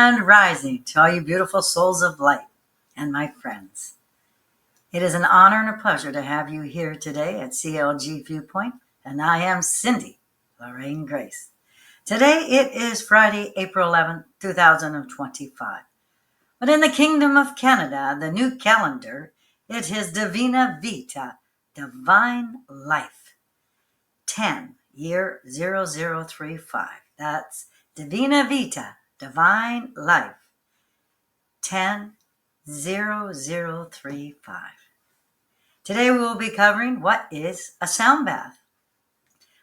Grand Rising to all you beautiful souls of light and my friends. It is an honor and a pleasure to have you here today at CLG View Point, and I am Cindy, Lorraine Grais. Today it is Friday, April 11th, 2025. But in the Kingdom of Canada, the new calendar, it is Divina Vita, Divine Life, 10, year 0035. That's Divina Vita, Divine Life, 10-0035. Today we will be covering what is a sound bath.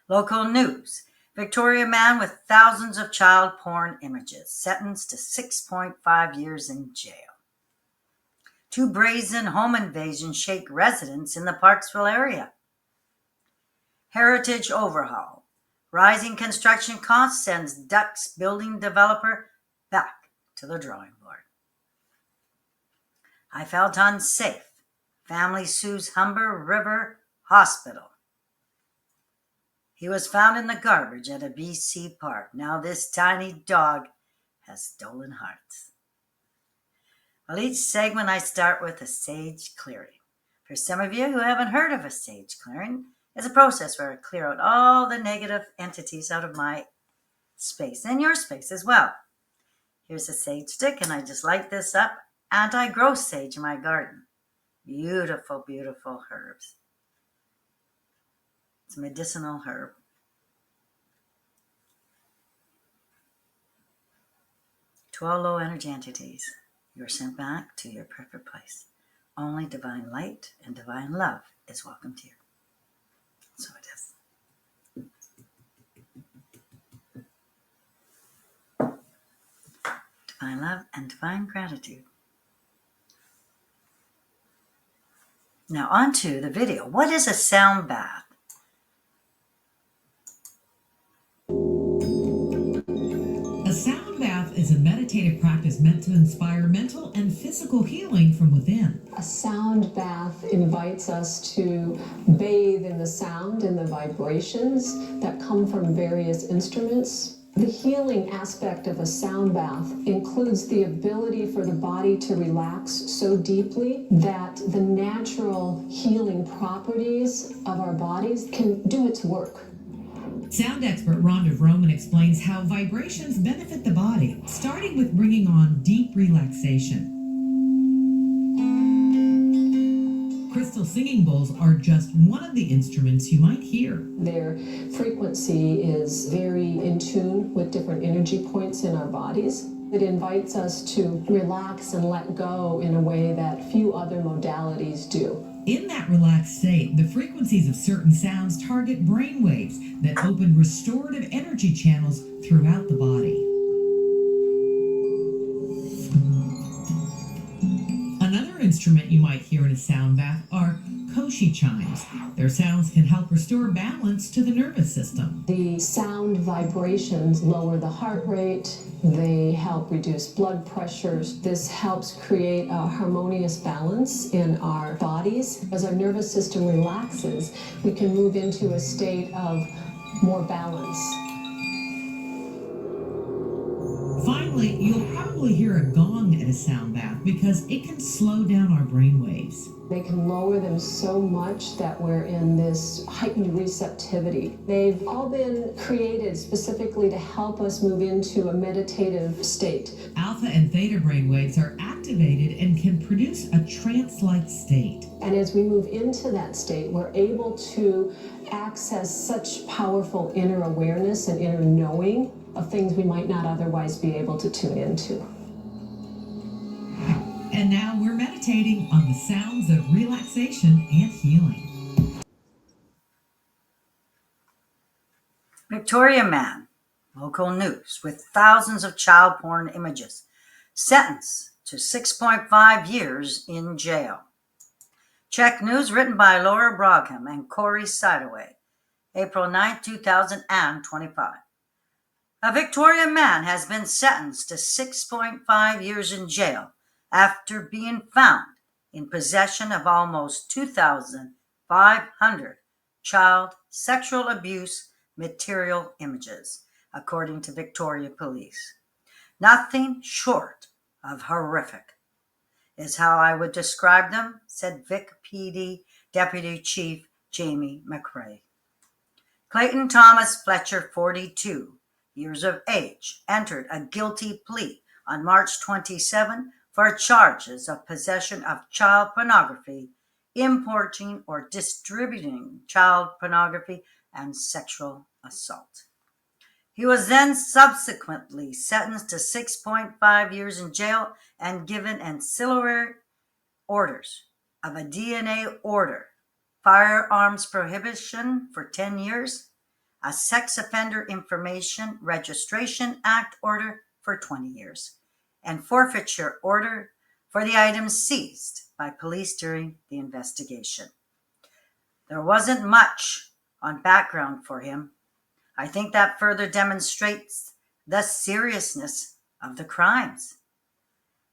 Local news. Victoria man with thousands of child porn images, sentenced to 6.5 years in jail. 2 brazen home invasions shake residents in the Parksville area. Heritage Overhaul. Rising construction costs sends Ducks building developer back to the drawing board. I felt unsafe. Family sues Humber River Hospital. He was found in the garbage at a BC park. Now this tiny dog has stolen hearts. Well, each segment I start with a sage clearing. For some of you who haven't heard of a sage clearing, it's a process where I clear out all the negative entities out of my space and your space as well. Here's a sage stick, and I just light this up, and I grow sage in my garden. Beautiful, beautiful herbs. It's a medicinal herb. To all low energy entities, you are sent back to your perfect place. Only divine light and divine love is welcomed here. So it is. Divine love and divine gratitude. Now on to the video. What is a sound bath? A sound bath is a meditative practice meant to inspire mental and physical healing from within. A sound bath invites us to bathe in the sound and the vibrations that come from various instruments. The healing aspect of a sound bath includes the ability for the body to relax so deeply that the natural healing properties of our bodies can do its work. Sound expert Rhonda Vroman explains how vibrations benefit the body, starting with bringing on deep relaxation. Crystal singing bowls are just one of the instruments you might hear. Their frequency is very in tune with different energy points in our bodies. It invites us to relax and let go in a way that few other modalities do. In that relaxed state, the frequencies of certain sounds target brain waves that open restorative energy channels throughout the body. Another instrument you might hear in a sound bath are koshi chimes. Their sounds can help restore balance to the nervous system. The sound vibrations lower the heart rate. They help reduce blood pressures. This helps create a harmonious balance in our bodies. As our nervous system relaxes, we can move into a state of more balance. Finally, you'll probably hear a gong at a sound bath because it can slow down our brain waves. They can lower them so much that we're in this heightened receptivity. They've all been created specifically to help us move into a meditative state. Alpha and theta brain waves are activated and can produce a trance-like state. And as we move into that state, we're able to access such powerful inner awareness and inner knowing of things we might not otherwise be able to tune into. And now we're meditating on the sounds of relaxation and healing. Victoria man, local news, with thousands of child porn images, sentenced to 6.5 years in jail. Check news written by Laura Brogham and Corey Sidaway, April 9, 2025. A Victoria man has been sentenced to 6.5 years in jail after being found in possession of almost 2,500 child sexual abuse material images, according to Victoria Police. Nothing short of horrific is how I would describe them, said Vic PD Deputy Chief Jamie McRae. Clayton Thomas Fletcher, 42 years of age, entered a guilty plea on March 27 for charges of possession of child pornography, importing or distributing child pornography, and sexual assault. He was then subsequently sentenced to 6.5 years in jail and given ancillary orders of a DNA order, firearms prohibition for 10 years, a Sex Offender Information Registration Act order for 20 years, and forfeiture order for the items seized by police during the investigation. There wasn't much on background for him. I think that further demonstrates the seriousness of the crimes,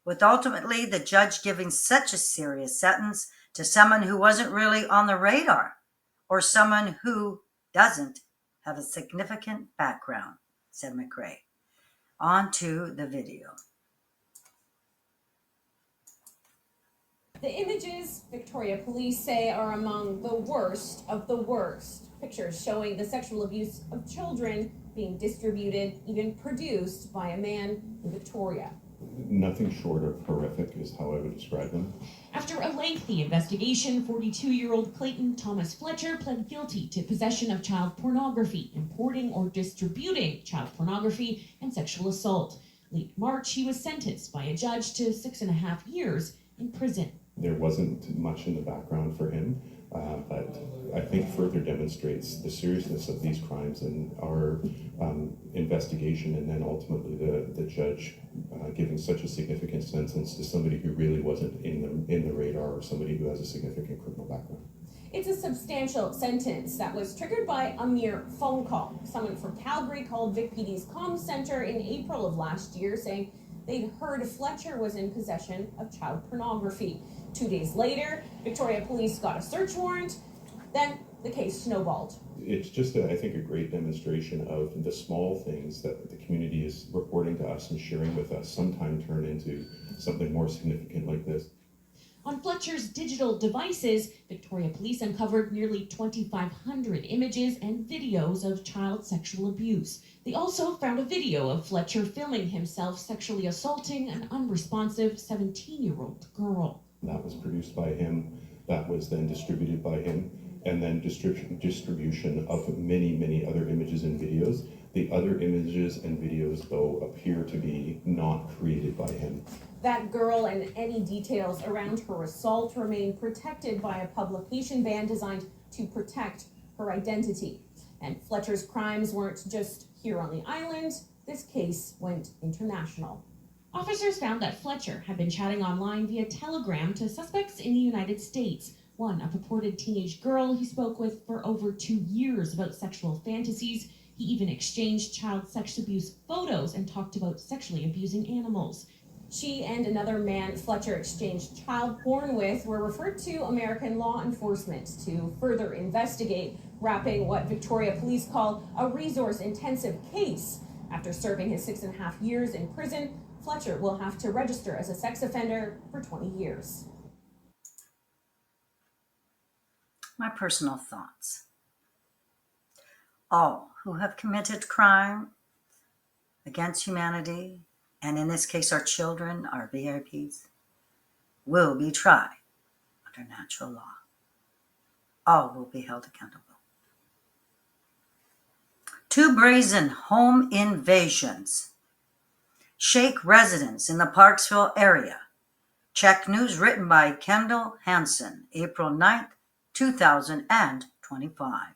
with ultimately the judge giving such a serious sentence to someone who wasn't really on the radar or someone who doesn't have a significant background, said McRae. On to the video. The images, Victoria police say, are among the worst of the worst. Pictures showing the sexual abuse of children being distributed, even produced by a man in Victoria. Nothing short of horrific is how I would describe them. After a lengthy investigation, 42-year-old Clayton Thomas Fletcher pled guilty to possession of child pornography, importing or distributing child pornography, and sexual assault. Late March, he was sentenced by a judge to 6.5 years in prison. There wasn't much in the background for him, but I think further demonstrates the seriousness of these crimes and our investigation, and then ultimately the judge giving such a significant sentence to somebody who really wasn't in the radar, or somebody who has a significant criminal background. It's a substantial sentence that was triggered by a mere phone call. Someone from Calgary called Vic PD's comm center in April of last year saying they'd heard Fletcher was in possession of child pornography. 2 days later, Victoria police got a search warrant. Then the case snowballed. It's just, I think, a great demonstration of the small things that the community is reporting to us and sharing with us sometime turn into something more significant like this. On Fletcher's digital devices, Victoria police uncovered nearly 2,500 images and videos of child sexual abuse. They also found a video of Fletcher filming himself sexually assaulting an unresponsive 17-year-old girl. That was produced by him, that was then distributed by him, and then distribution of many, many other images and videos. The other images and videos, though, appear to be not created by him. That girl and any details around her assault remain protected by a publication ban designed to protect her identity. And Fletcher's crimes weren't just here on the island. This case went international. Officers found that Fletcher had been chatting online via Telegram to suspects in the United States. One, a purported teenage girl he spoke with for over 2 years about sexual fantasies. He even exchanged child sex abuse photos and talked about sexually abusing animals. She and another man Fletcher exchanged child porn with were referred to American law enforcement to further investigate, wrapping what Victoria police call a resource-intensive case. After serving his 6.5 years in prison, Fletcher will have to register as a sex offender for 20 years. My personal thoughts. All who have committed crime against humanity, and in this case our children, our VIPs, will be tried under natural law. All will be held accountable. 2 brazen home invasions shake residents in the Parksville area. Check News written by Kendall Hansen, April 9th, 2025.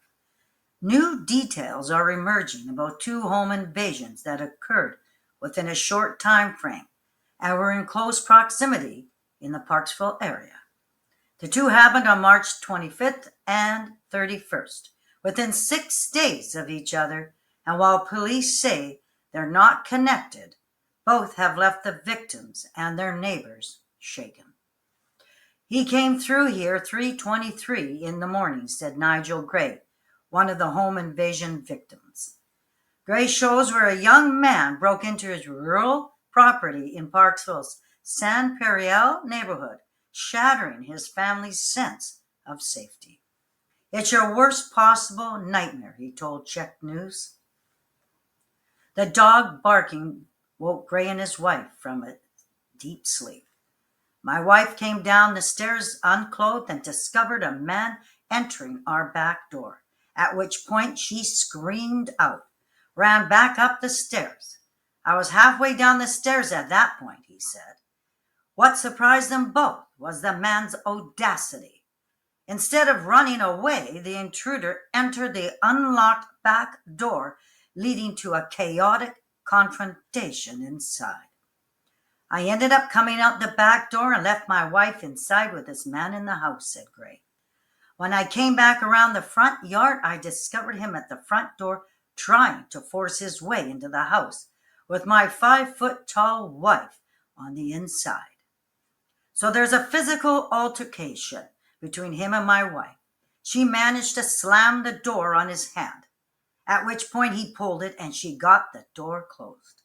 New details are emerging about 2 home invasions that occurred within a short time frame and were in close proximity in the Parksville area. The 2 happened on March 25th and 31st, within 6 days of each other, and while police say they're not connected, both have left the victims and their neighbors shaken. He came through here 3:23 in the morning, said Nigel Grais, one of the home invasion victims. Grais shows where a young man broke into his rural property in Parksville's San Periel neighborhood, shattering his family's sense of safety. "It's your worst possible nightmare," he told Czech News. The dog barking woke Grais and his wife from a deep sleep. "My wife came down the stairs unclothed and discovered a man entering our back door, at which point she screamed out, ran back up the stairs. I was halfway down the stairs at that point," he said. What surprised them both was the man's audacity. Instead of running away, the intruder entered the unlocked back door, leading to a chaotic confrontation inside. "I ended up coming out the back door and left my wife inside with this man in the house," said Grais. "When I came back around the front yard, I discovered him at the front door trying to force his way into the house with my 5-foot-tall wife on the inside. So there's a physical altercation between him and my wife. She managed to slam the door on his hand, at which point he pulled it and she got the door closed."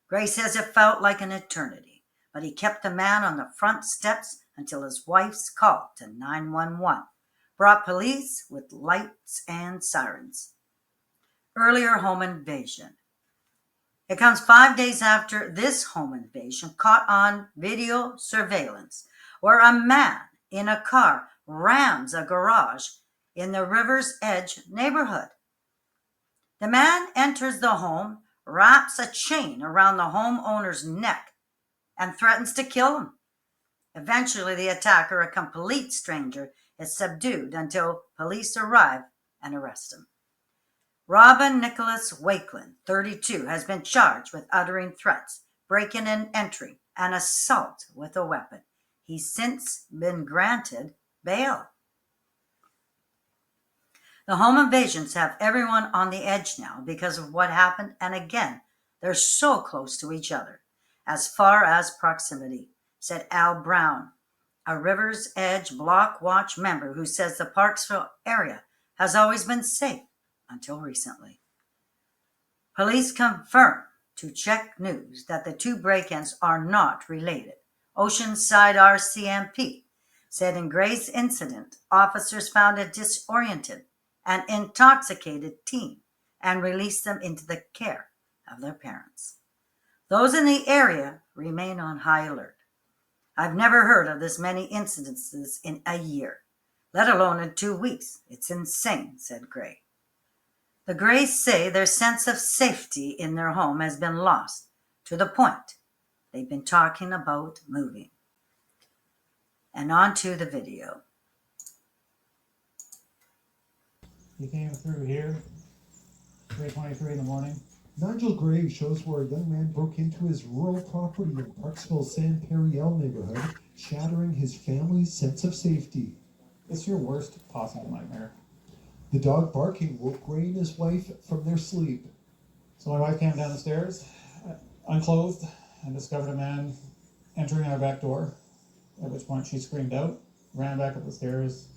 Grais says it felt like an eternity, but he kept the man on the front steps until his wife's call to 911 brought police with lights and sirens. Earlier home invasion. It comes 5 days after this home invasion caught on video surveillance, where a man in a car rams a garage in the River's Edge neighborhood. The man enters the home, wraps a chain around the homeowner's neck, and threatens to kill him. Eventually, the attacker, a complete stranger, is subdued until police arrive and arrest him. Robin Nicholas Wakeland, 32, has been charged with uttering threats, breaking and entering, and assault with a weapon. He's since been granted bail. The home invasions have everyone on the edge now because of what happened, and again, they're so close to each other, as far as proximity, said Al Brown, a River's Edge Block Watch member who says the Parksville area has always been safe until recently. Police confirm to Czech News that the two break-ins are not related. Oceanside RCMP said in Grais' incident, officers found a disoriented and intoxicated teen and released them into the care of their parents. Those in the area remain on high alert. "I've never heard of this many incidences in a year, let alone in 2 weeks. It's insane," said Grais. The Grais say their sense of safety in their home has been lost to the point they've been talking about moving. And on to the video. He came through here, 3:23 in the morning. Nigel Grais shows where a young man broke into his rural property in Parksville's San Periel neighborhood, shattering his family's sense of safety. It's your worst possible nightmare. The dog barking woke Grais and his wife from their sleep. So my wife came down the stairs, unclothed, and discovered a man entering our back door, at which point she screamed out, ran back up the stairs.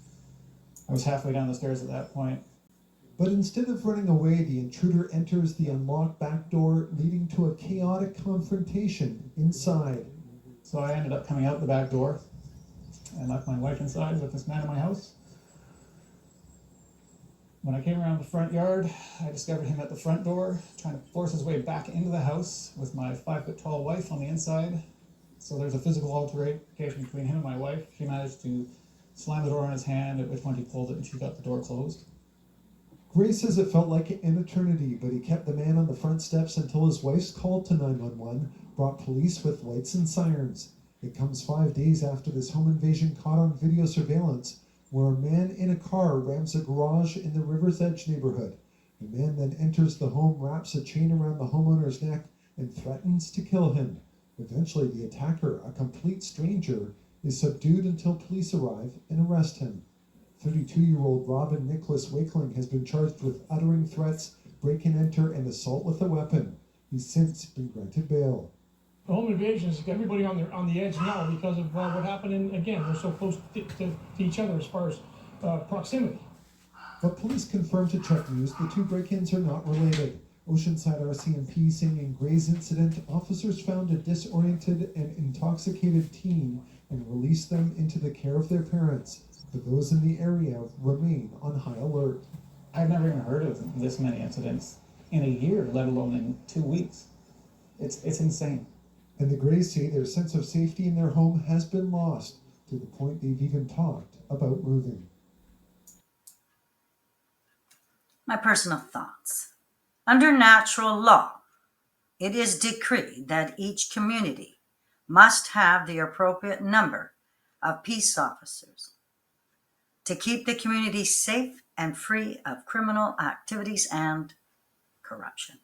I was halfway down the stairs at that point. But instead of running away, the intruder enters the unlocked back door, leading to a chaotic confrontation inside. So I ended up coming out the back door and left my wife inside with this man in my house. When I came around the front yard, I discovered him at the front door, trying to force his way back into the house with my 5-foot-tall wife on the inside. So there's a physical altercation between him and my wife. She managed to slam the door on his hand, at which point he pulled it and she got the door closed. Grais says it felt like an eternity, but he kept the man on the front steps until his wife's call to 911 brought police with lights and sirens. It comes 5 days after this home invasion caught on video surveillance, where a man in a car rams a garage in the River's Edge neighborhood. The man then enters the home, wraps a chain around the homeowner's neck, and threatens to kill him. Eventually, the attacker, a complete stranger, is subdued until police arrive and arrest him. 32-year-old Robin Nicholas Wakeling has been charged with uttering threats, break and enter, and assault with a weapon. He's since been granted bail. The home invasion has everybody on the edge now because of what happened, and again, we're so close to each other as far as proximity. But police confirmed to Czech News the two break-ins are not related. Oceanside RCMP saying in Grais incident, officers found a disoriented and intoxicated teen and released them into the care of their parents, but those in the area remain on high alert. I've never even heard of this many incidents in a year, let alone in 2 weeks. It's insane. And the Grais say their sense of safety in their home has been lost, to the point they've even talked about moving. My personal thoughts. Under natural law, it is decreed that each community must have the appropriate number of peace officers to keep the community safe and free of criminal activities and corruption.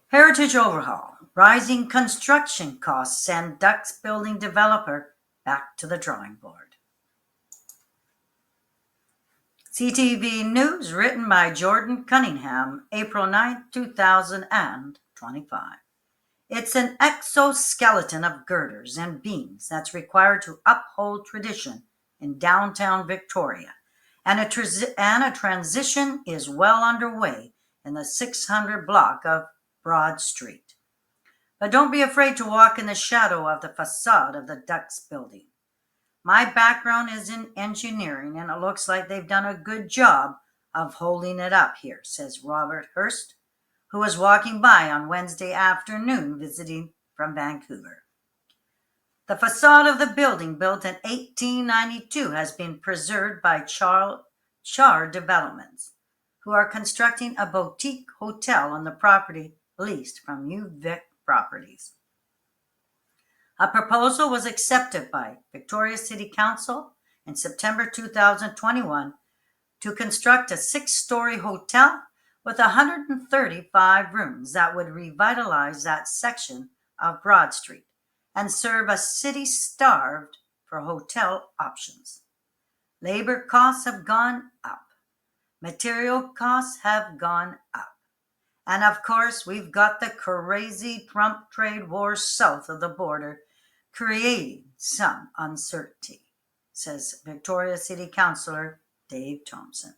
Heritage Overhaul. Rising construction costs send Ducks building developer back to the drawing board. CTV News, written by Jordan Cunningham, April 9, 2025. It's an exoskeleton of girders and beams that's required to uphold tradition in downtown Victoria, and a transition is well underway in the 600 block of Broad Street. But don't be afraid to walk in the shadow of the facade of the Ducks building. My background is in engineering, and it looks like they've done a good job of holding it up here, says Robert Hurst, who was walking by on Wednesday afternoon visiting from Vancouver. The facade of the building, built in 1892, has been preserved by Char Developments, who are constructing a boutique hotel on the property leased from UVic Properties. A proposal was accepted by Victoria City Council in September 2021 to construct a 6-story hotel with 135 rooms that would revitalize that section of Broad Street and serve a city starved for hotel options. Labor costs have gone up. Material costs have gone up. And of course, we've got the crazy Trump trade war south of the border, creating some uncertainty, says Victoria City Councillor Dave Thompson.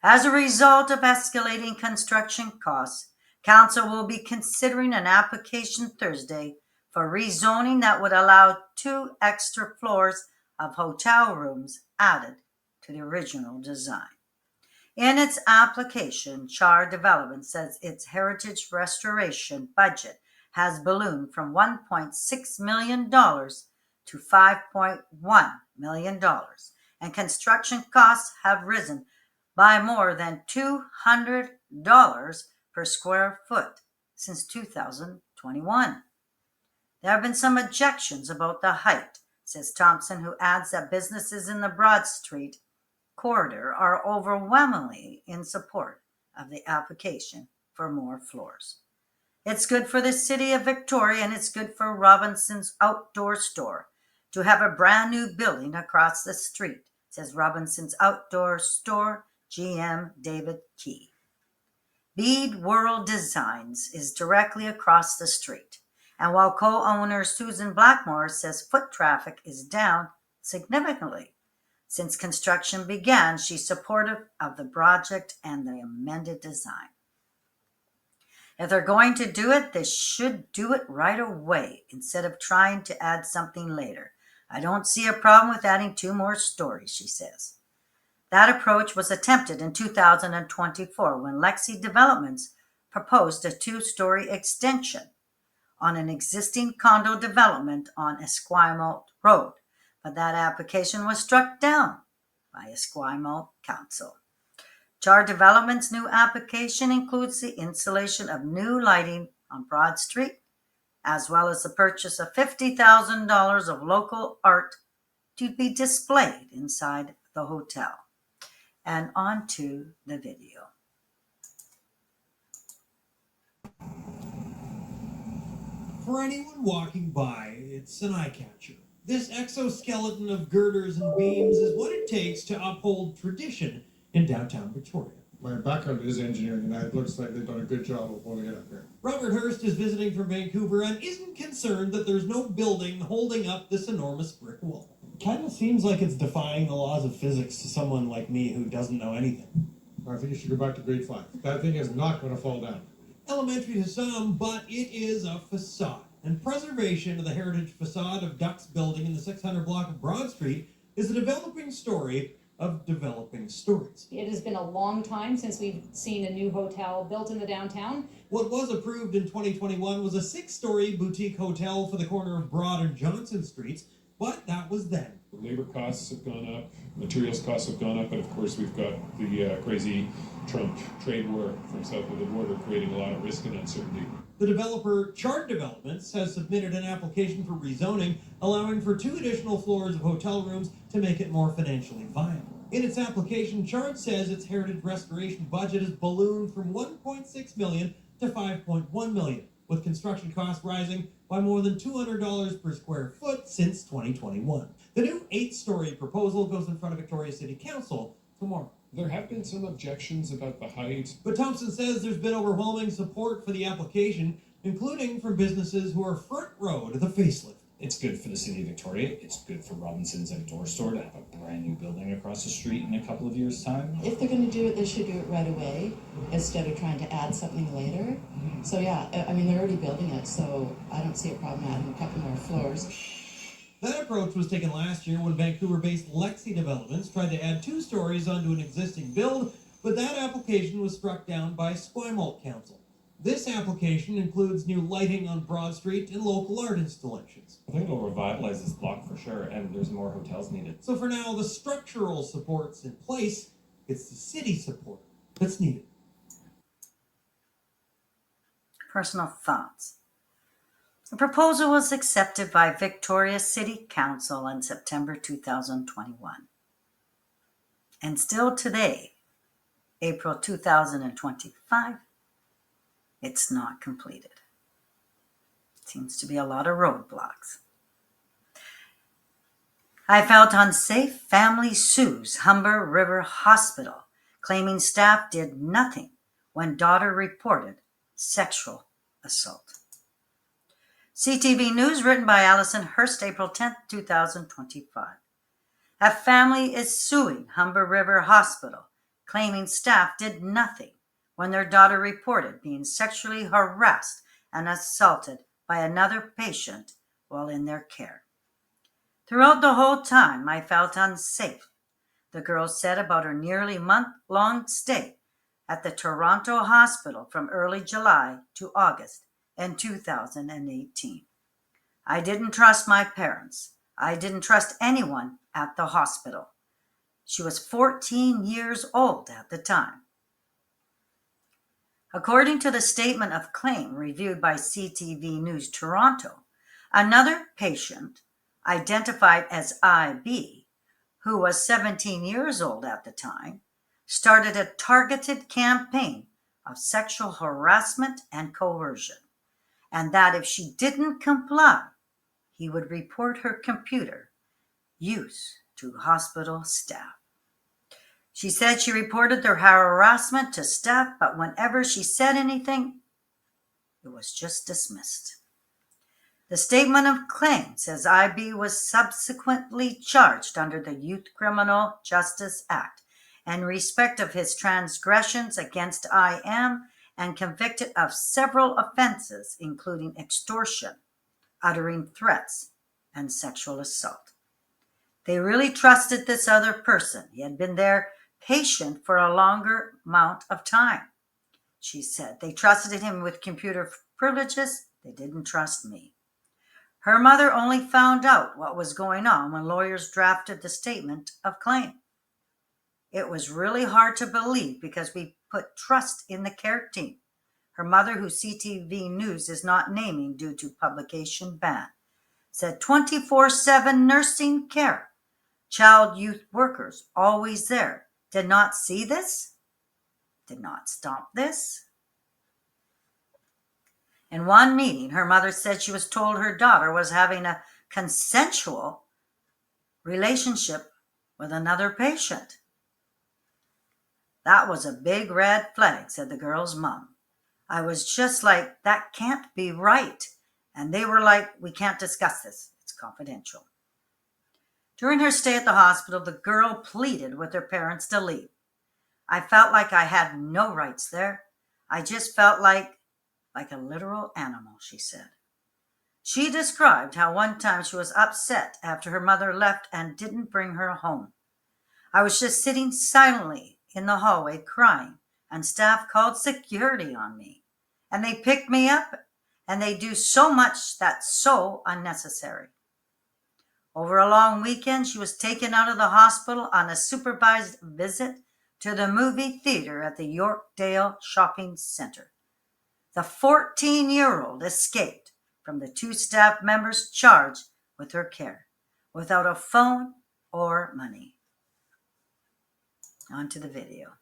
As a result of escalating construction costs, Council will be considering an application Thursday for rezoning that would allow 2 extra floors of hotel rooms added to the original design. In its application, Char Development says its heritage restoration budget has ballooned from $1.6 million to $5.1 million, and construction costs have risen by more than $200 per square foot since 2021. There have been some objections about the height, says Thompson, who adds that businesses in the Broad Street corridor are overwhelmingly in support of the application for more floors. It's good for the city of Victoria, and it's good for Robinson's Outdoor Store to have a brand new building across the street, says Robinson's Outdoor Store GM David Key. Bead World Designs is directly across the street, and while co-owner Susan Blackmore says foot traffic is down significantly since construction began, she's supportive of the project and the amended design. If they're going to do it, they should do it right away instead of trying to add something later. I don't see a problem with adding 2 more stories, she says. That approach was attempted in 2024 when Lexi Developments proposed a 2-story extension on an existing condo development on Esquimalt Road, but that application was struck down by Esquimalt Council. Char Development's new application includes the installation of new lighting on Broad Street, as well as the purchase of $50,000 of local art to be displayed inside the hotel. And on to the video. For anyone walking by, it's an eye catcher. This exoskeleton of girders and beams is what it takes to uphold tradition in downtown Victoria. My background is engineering, and it looks like they've done a good job of holding it up here. Robert Hurst is visiting from Vancouver and isn't concerned that there's no building holding up this enormous brick wall. Kind of seems like it's defying the laws of physics to someone like me who doesn't know anything. I think you should go back to grade 5. That thing is not going to fall down. Elementary to some, but it is a facade. And preservation of the heritage facade of Duck's building in the 600 block of Broad Street is a developing story of developing stories. It has been a long time since we've seen a new hotel built in the downtown. What was approved in 2021 was a 6-story boutique hotel for the corner of Broad and Johnson Streets, but that was then. Labor costs have gone up, materials costs have gone up, and of course we've got the crazy Trump trade war from south of the border creating a lot of risk and uncertainty. The developer, Chart Developments, has submitted an application for rezoning, allowing for 2 additional floors of hotel rooms to make it more financially viable. In its application, Chart says its heritage restoration budget has ballooned from $1.6 million to $5.1 million, with construction costs rising by more than $200 per square foot since 2021. The new 8-story proposal goes in front of Victoria City Council tomorrow. There have been some objections about the height. But Thompson says there's been overwhelming support for the application, including from businesses who are front row to the facelift. It's good for the city of Victoria. It's good for Robinson's Outdoor Store to have a brand new building across the street in a couple of years' time. If they're going to do it, they should do it right away instead of trying to add something later. So yeah, I mean, they're already building it, so I don't see a problem adding a couple more floors. That approach was taken last year when Vancouver-based Lexi Developments tried to add 2 stories onto an existing build, but that application was struck down by Esquimalt Council. This application includes new lighting on Broad Street and local art installations. I think it'll revitalize this block for sure, and there's more hotels needed. So for now, the structural support's in place. It's the city support that's needed. Personal thoughts. The proposal was accepted by Victoria City Council in September 2021. And still today, April 2025, it's not completed. Seems to be a lot of roadblocks. I felt unsafe. Family sues Humber River Hospital, claiming staff did nothing when daughter reported sexual assault. CTV News, written by Allison Hurst, April 10, 2025. A family is suing Humber River Hospital, claiming staff did nothing when their daughter reported being sexually harassed and assaulted by another patient while in their care. Throughout the whole time, I felt unsafe, the girl said about her nearly month-long stay at the Toronto hospital from early July to August in 2018. I didn't trust my parents. I didn't trust anyone at the hospital. She was 14 years old at the time. According to the statement of claim reviewed by CTV News Toronto, another patient, identified as IB, who was 17 years old at the time, started a targeted campaign of sexual harassment and coercion, and that if she didn't comply, he would report her computer use to hospital staff. She said she reported their harassment to staff, but whenever she said anything, it was just dismissed. The statement of claim says IB was subsequently charged under the Youth Criminal Justice Act in respect of his transgressions against IM and convicted of several offenses, including extortion, uttering threats, and sexual assault. They really trusted this other person. He had been their patient for a longer amount of time, she said. They trusted him with computer privileges. They didn't trust me. Her mother only found out what was going on when lawyers drafted the statement of claim. It was really hard to believe because we put trust in the care team. Her mother, who CTV News is not naming due to publication ban, said 24/7 nursing care, child youth workers always there, did not see this, did not stop this. In one meeting, her mother said she was told her daughter was having a consensual relationship with another patient. That was a big red flag, said the girl's mom. I was just like, that can't be right. And they were like, we can't discuss this. It's confidential. During her stay at the hospital, the girl pleaded with her parents to leave. I felt like I had no rights there. I just felt like a literal animal, she said. She described how one time she was upset after her mother left and didn't bring her home. I was just sitting silently in the hallway crying, and staff called security on me. And they picked me up, and they do so much that's so unnecessary. Over a long weekend, she was taken out of the hospital on a supervised visit to the movie theater at the Yorkdale Shopping Center. The 14-year-old escaped from the 2 staff members charged with her care without a phone or money. On to the video.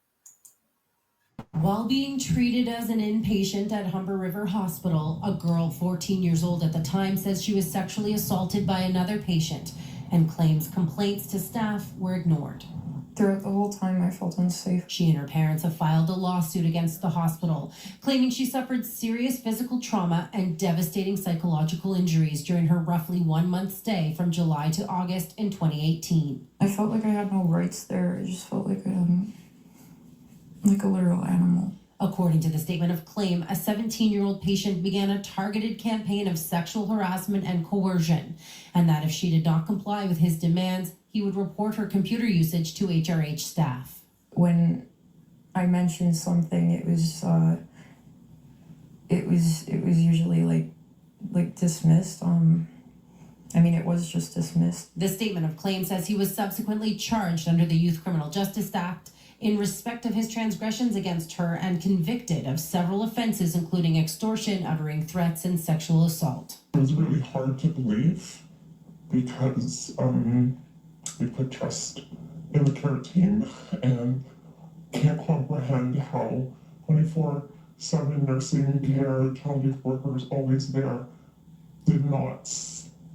While being treated as an inpatient at Humber River Hospital, a girl 14 years old at the time says she was sexually assaulted by another patient and claims complaints to staff were ignored. Throughout the whole time, I felt unsafe. She and her parents have filed a lawsuit against the hospital, claiming she suffered serious physical trauma and devastating psychological injuries during her roughly 1-month stay from July to August in 2018. I felt like I had no rights there. I just felt like a literal animal. According to the statement of claim, a 17-year-old patient began a targeted campaign of sexual harassment and coercion, and that if she did not comply with his demands, he would report her computer usage to HRH staff. When I mentioned something, it was usually like dismissed. It was just dismissed. The statement of claim says he was subsequently charged under the Youth Criminal Justice Act in respect of his transgressions against her and convicted of several offenses, including extortion, uttering threats, and sexual assault. It was really hard to believe because we put trust in the care team and can't comprehend how 24/7 nursing care, child youth workers always there did not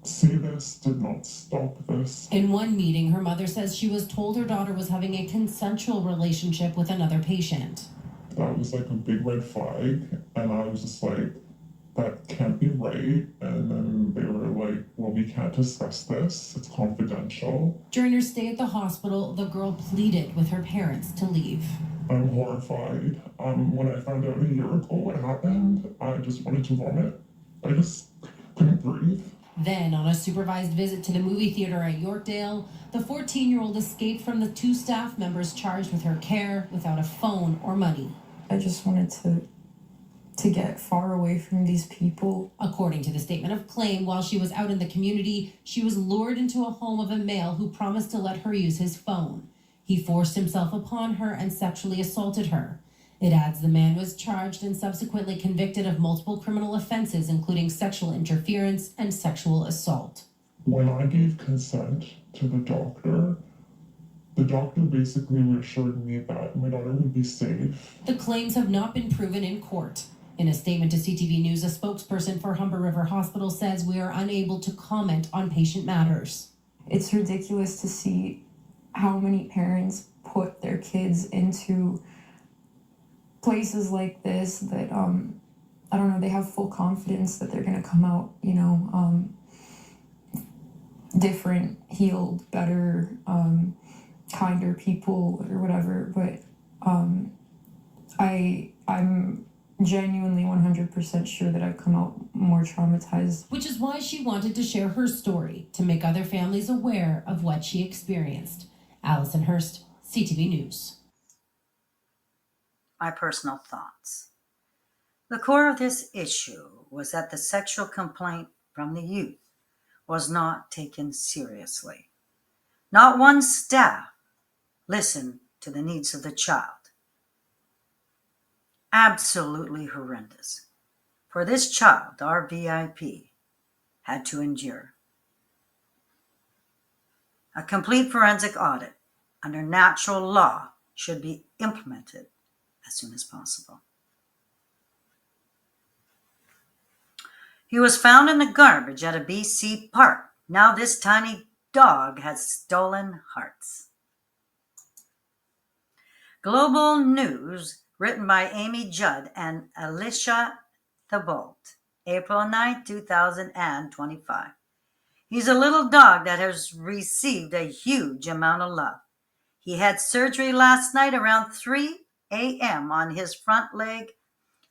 see this, did not stop this. In one meeting, her mother says she was told her daughter was having a consensual relationship with another patient. That was like a big red flag, and I was just like, that can't be right. And then they were like, well, we can't discuss this, it's confidential. During her stay at the hospital, the girl pleaded with her parents to leave. I'm horrified. When I found out a year ago what happened, I just wanted to vomit. I just couldn't breathe. Then, on a supervised visit to the movie theater at Yorkdale, the 14-year-old escaped from the 2 staff members charged with her care without a phone or money. I just wanted to get far away from these people. According to the statement of claim, while she was out in the community, she was lured into a home of a male who promised to let her use his phone. He forced himself upon her and sexually assaulted her. It adds the man was charged and subsequently convicted of multiple criminal offenses, including sexual interference and sexual assault. When I gave consent to the doctor basically reassured me that my daughter would be safe. The claims have not been proven in court. In a statement to CTV News, a spokesperson for Humber River Hospital says we are unable to comment on patient matters. It's ridiculous to see how many parents put their kids into places like this that I don't know, they have full confidence that they're going to come out, different, healed, better, kinder people or whatever. But I'm genuinely 100% sure that I've come out more traumatized. Which is why she wanted to share her story to make other families aware of what she experienced. Allison Hurst, CTV News. My personal thoughts. The core of this issue was that the sexual complaint from the youth was not taken seriously. Not one staff listened to the needs of the child. Absolutely horrendous. For this child, our VIP had to endure. A complete forensic audit under natural law should be implemented as soon as possible. He was found in the garbage at a BC park. Now this tiny dog has stolen hearts. Global News, written by Amy Judd and Alicia Thibault, April 9, 2025. He's a little dog that has received a huge amount of love. He had surgery last night around 3 a.m. on his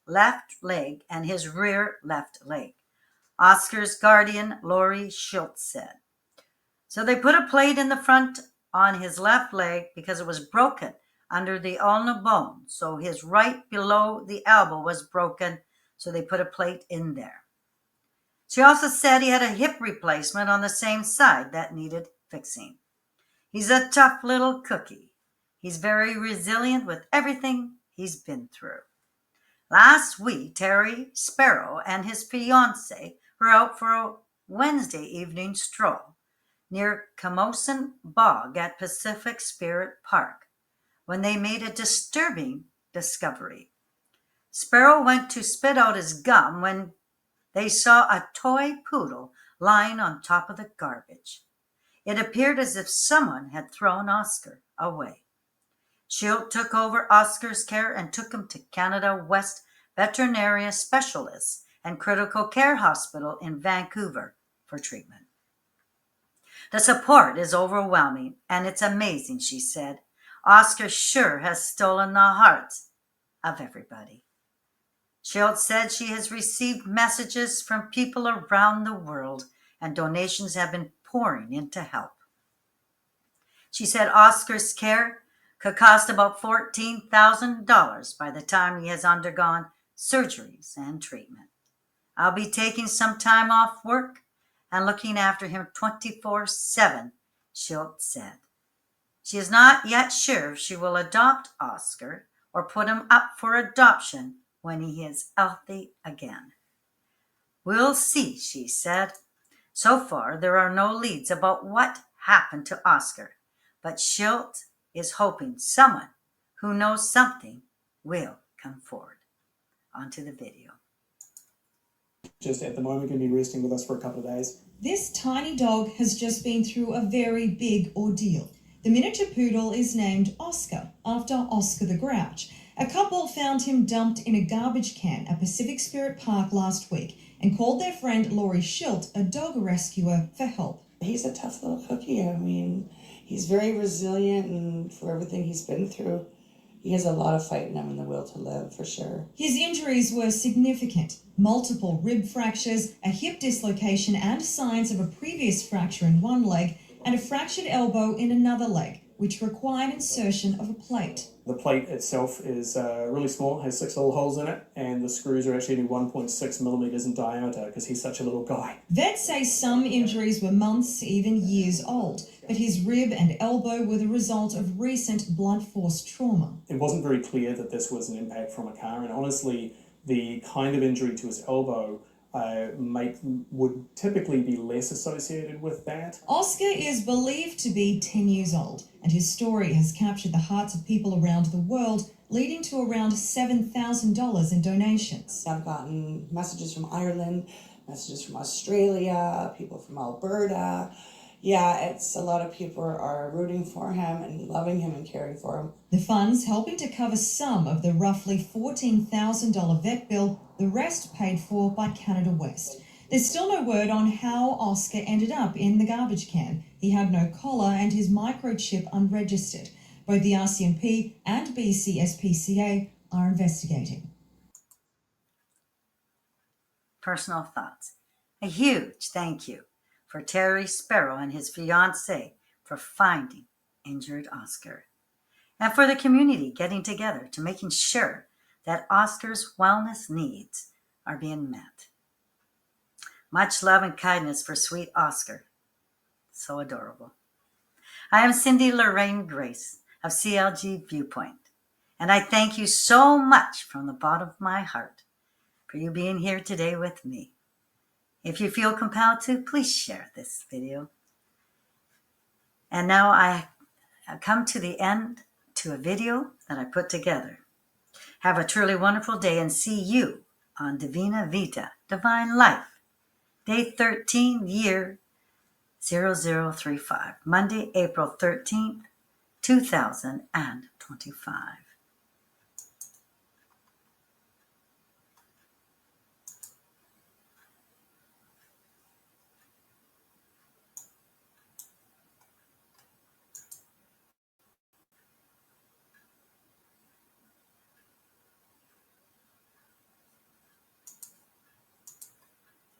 left leg, and his rear left leg. Oscar's guardian, Lori Schultz, said. So they put a plate in the front on his left leg because it was broken under the ulnar bone. So his right below the elbow was broken, so they put a plate in there. She also said he had a hip replacement on the same side that needed fixing. He's a tough little cookie. He's very resilient with everything he's been through. Last week, Terry Sparrow and his fiancée were out for a Wednesday evening stroll near Camosun Bog at Pacific Spirit Park when they made a disturbing discovery. Sparrow went to spit out his gum when they saw a toy poodle lying on top of the garbage. It appeared as if someone had thrown Oscar away. Shield took over Oscar's care and took him to Canada West Veterinary Specialists and Critical Care Hospital in Vancouver for treatment. The support is overwhelming, and it's amazing, she said. Oscar sure has stolen the hearts of everybody. Schultz said she has received messages from people around the world, and donations have been pouring in to help. She said Oscar's care could cost about $14,000 by the time he has undergone surgeries and treatment. I'll be taking some time off work and looking after him 24/7, Schultz said. She is not yet sure if she will adopt Oscar or put him up for adoption when he is healthy again. We'll see, she said. So far, there are no leads about what happened to Oscar, but Schultz is hoping someone who knows something will come forward. On to the video. Just at the moment going to be resting with us for a couple of days. This tiny dog has just been through a very big ordeal. The miniature poodle is named Oscar, after Oscar the Grouch. A couple found him dumped in a garbage can at Pacific Spirit Park last week and called their friend Lori Schultz, a dog rescuer, for help. He's a tough little cookie. I mean, he's very resilient, and for everything he's been through, he has a lot of fight in him and the will to live, for sure. His injuries were significant. Multiple rib fractures, a hip dislocation, and signs of a previous fracture in one leg, and a fractured elbow in another leg, which required insertion of a plate. The plate itself is really small, has 6 little holes in it, and the screws are actually only 1.6 millimeters in diameter because he's such a little guy. Vets say some injuries were months, even years old, but his rib and elbow were the result of recent blunt force trauma. It wasn't very clear that this was an impact from a car, and honestly, the kind of injury to his elbow would typically be less associated with that. Oscar is believed to be 10 years old, and his story has captured the hearts of people around the world, leading to around $7,000 in donations. I've gotten messages from Ireland, messages from Australia, people from Alberta. Yeah, it's a lot of people are rooting for him and loving him and caring for him. The funds helping to cover some of the roughly $14,000 vet bill, the rest paid for by Canada West. There's still no word on how Oscar ended up in the garbage can. He had no collar and his microchip unregistered. Both the RCMP and BCSPCA are investigating. Personal thoughts. A huge thank you for Terry Sparrow and his fiancée for finding injured Oscar, and for the community getting together to making sure that Oscar's wellness needs are being met. Much love and kindness for sweet Oscar. So adorable. I am Cindy Lorraine Grais of CLG View Point, and I thank you so much from the bottom of my heart for you being here today with me. If you feel compelled to, please share this video. And now I come to the end to a video that I put together. Have a truly wonderful day and see you on Divina Vita, Divine Life, Day 13, Year 0035, Monday, April 13th, 2025.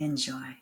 Enjoy.